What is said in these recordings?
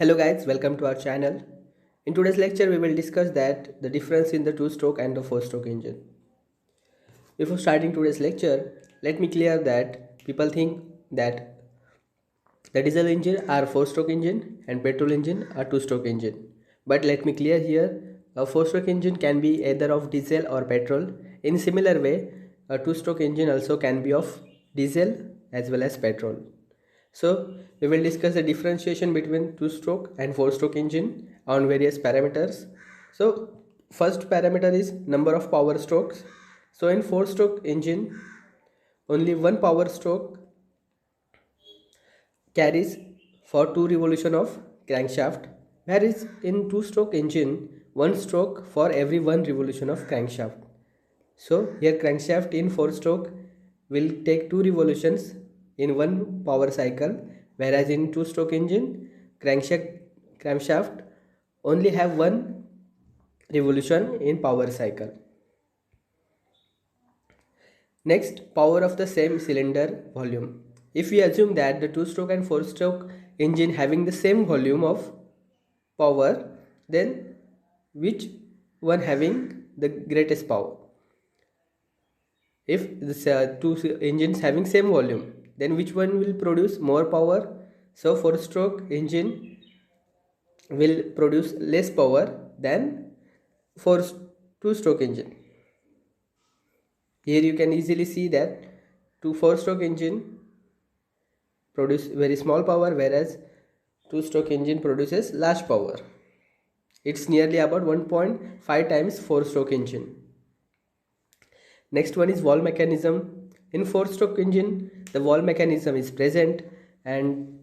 Hello guys, welcome to our channel. In today's lecture we will discuss that the difference in the two-stroke and the four-stroke engine. Before starting today's lecture, let me clear that people think that the diesel engine are four-stroke engine and petrol engine are two-stroke engine. But let me clear here, a four-stroke engine can be either of diesel or petrol. In similar way, a two-stroke engine also can be of diesel as well as petrol. So we will discuss the differentiation between two-stroke and four-stroke engine on various parameters. So first parameter is number of power strokes. So in four-stroke engine, only one power stroke carries for 2 revolution of crankshaft, whereas in two-stroke engine, one stroke for every 1 revolution of crankshaft. So here crankshaft in four-stroke will take 2 revolutions in one power cycle, whereas in two-stroke engine crankshaft only have 1 revolution in power cycle. Next, power of the same cylinder volume. If we assume that the two-stroke and four-stroke engine having the same volume of power, then which one having the greatest power? If this two engines having same volume, then which one will produce more power? So four-stroke engine will produce less power than four two-stroke engine. Here you can easily see that two four-stroke engine produce very small power, whereas two-stroke engine produces large power. It's nearly about 1.5 times four-stroke engine. Next one is valve mechanism. In four-stroke engine, the valve mechanism is present, and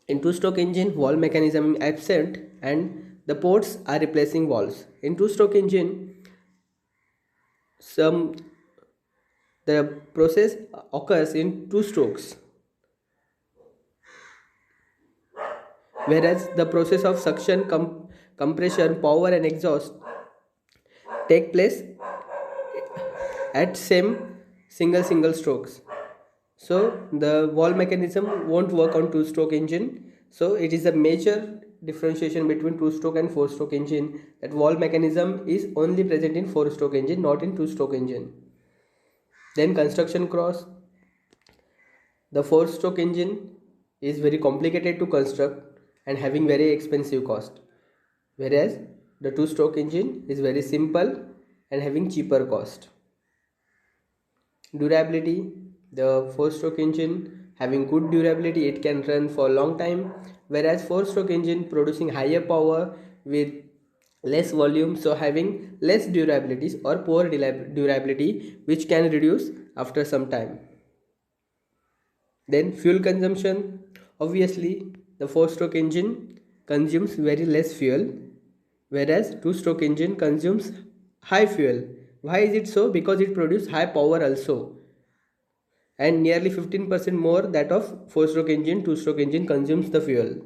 in two-stroke engine, valve mechanism is absent and the ports are replacing valves. In two-stroke engine, the process occurs in two strokes, whereas the process of suction, compression, power and exhaust take place at same single strokes. So the valve mechanism won't work on two-stroke engine. So it is a major differentiation between two-stroke and four-stroke engine, that valve mechanism is only present in four-stroke engine, not in two-stroke engine. Then construction cost. The four-stroke engine is very complicated to construct and having very expensive cost, whereas the two-stroke engine is very simple and having cheaper cost. Durability. The four-stroke engine having good durability, it can run for a long time, whereas four-stroke engine producing higher power with less volume, so having less durabilities or poor durability, which can reduce after some time. Then fuel consumption. Obviously the four-stroke engine consumes very less fuel, whereas two-stroke engine consumes high fuel. Why is it so? Because it produces high power also, and nearly 15% more that of four-stroke engine. Two-stroke engine consumes the fuel.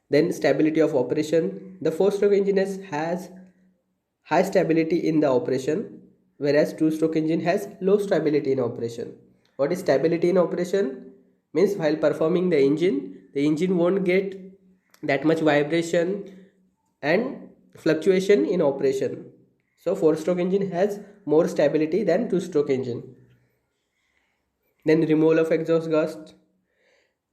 Then stability of operation. The four-stroke engine has high stability in the operation, whereas two-stroke engine has low stability in operation. What is stability in operation? Means while performing the engine won't get that much vibration and fluctuation in operation. So four-stroke engine has more stability than two-stroke engine. Then removal of exhaust gas.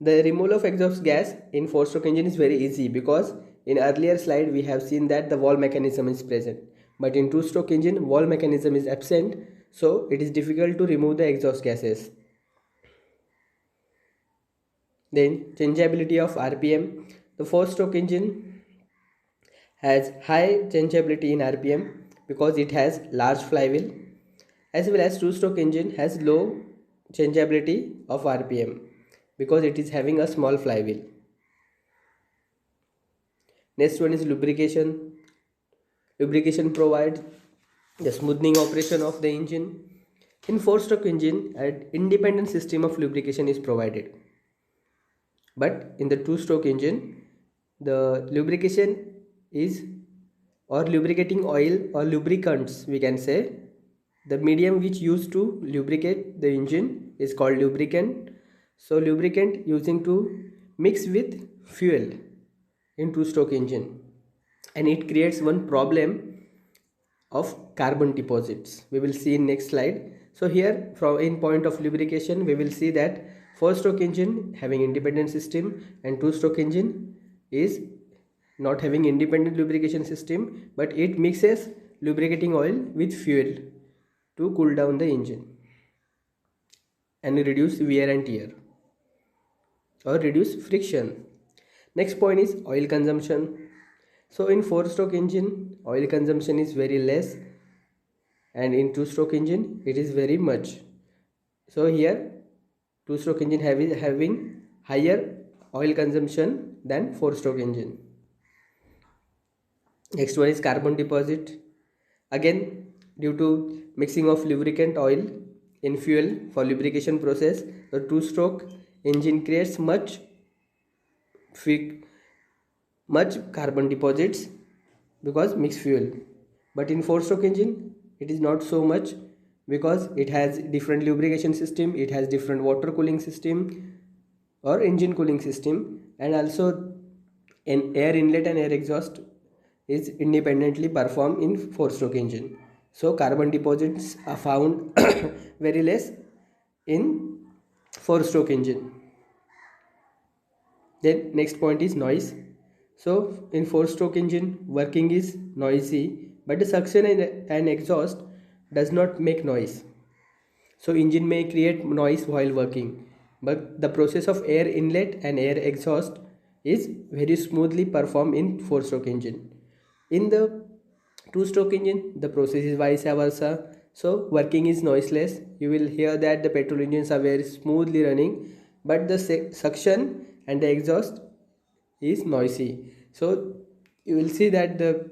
The removal of exhaust gas in four-stroke engine is very easy, because in earlier slide we have seen that the valve mechanism is present, but in two-stroke engine valve mechanism is absent, so it is difficult to remove the exhaust gases. Then changeability of RPM. The four-stroke engine has high changeability in RPM because it has large flywheel, as well as two-stroke engine has low changeability of RPM because it is having a small flywheel. Next one is lubrication. Lubrication provides the smoothing operation of the engine. In four-stroke engine, an independent system of lubrication is provided, but in the two-stroke engine, the lubrication is, or lubricating oil or lubricants we can say, the medium which used to lubricate the engine is called lubricant. So lubricant using to mix with fuel in two-stroke engine, and it creates one problem of carbon deposits. We will see in next slide. So here, from in point of lubrication, we will see that four-stroke engine having independent system and two-stroke engine is not having independent lubrication system, but it mixes lubricating oil with fuel to cool down the engine and reduce wear and tear or reduce friction. Next point is oil consumption. So in four-stroke engine, oil consumption is very less, and in two-stroke engine it is very much. So here two-stroke engine having higher oil consumption than four-stroke engine. Next one is carbon deposit. Again, due to mixing of lubricant oil in fuel for lubrication process, the two-stroke engine creates much carbon deposits because mixed fuel. But in four-stroke engine it is not so much, because it has different lubrication system, it has different water cooling system or engine cooling system, and also an air inlet and air exhaust is independently performed in four-stroke engine. So carbon deposits are found very less in four-stroke engine. Then next point is noise. So in four-stroke engine working is noisy, but the suction and exhaust does not make noise. So engine may create noise while working, but the process of air inlet and air exhaust is very smoothly performed in four-stroke engine. In the two-stroke engine the process is vice versa. So working is noiseless. You will hear that the petrol engines are very smoothly running, but the suction and the exhaust is noisy. So you will see that the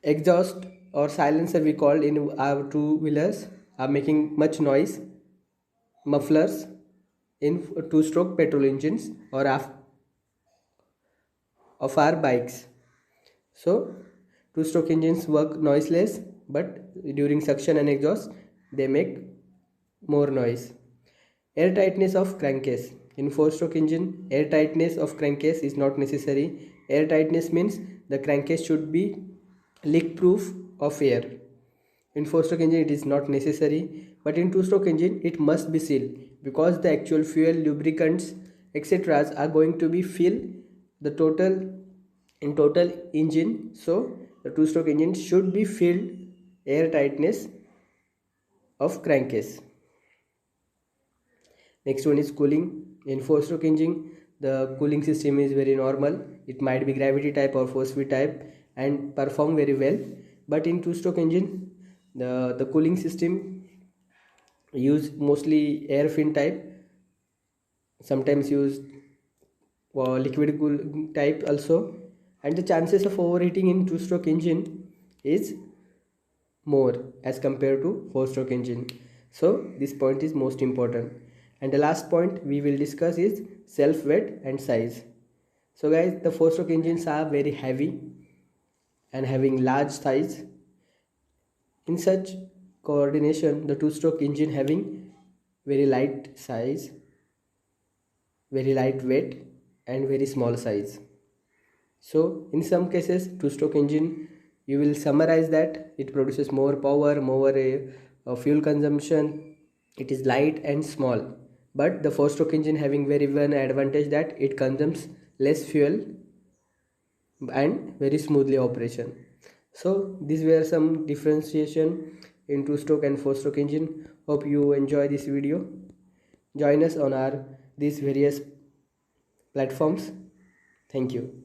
exhaust or silencer we call in our two-wheelers are making much noise, mufflers in two-stroke petrol engines or of our bikes. So two-stroke engines work noiseless, but during suction and exhaust they make more noise. Air tightness of crankcase. In four-stroke engine, air tightness of crankcase is not necessary. Air tightness means the crankcase should be leak-proof of air. In four-stroke engine it is not necessary, but in two-stroke engine it must be sealed, because the actual fuel, lubricants, etc. are going to be filled the total engine. So the two-stroke engine should be filled air tightness of crankcase. Next one is cooling. In four-stroke engine the cooling system is very normal. It might be gravity type or force feed type and perform very well. But in two-stroke engine the cooling system use mostly air fin type, sometimes use liquid cool type also, and the chances of overheating in two-stroke engine is more as compared to four-stroke engine. So this point is most important. And the last point we will discuss is self weight and size. So guys, the four-stroke engines are very heavy and having large size. In such coordination, the two-stroke engine having very light size, very light weight and very small size. So in some cases two-stroke engine, you will summarize that it produces more power, more fuel consumption, it is light and small. But the four-stroke engine having very one advantage that it consumes less fuel and very smoothly operation. So these were some differentiation in two-stroke and four-stroke engine. Hope you enjoy this video. Join us on our these various platforms. Thank you.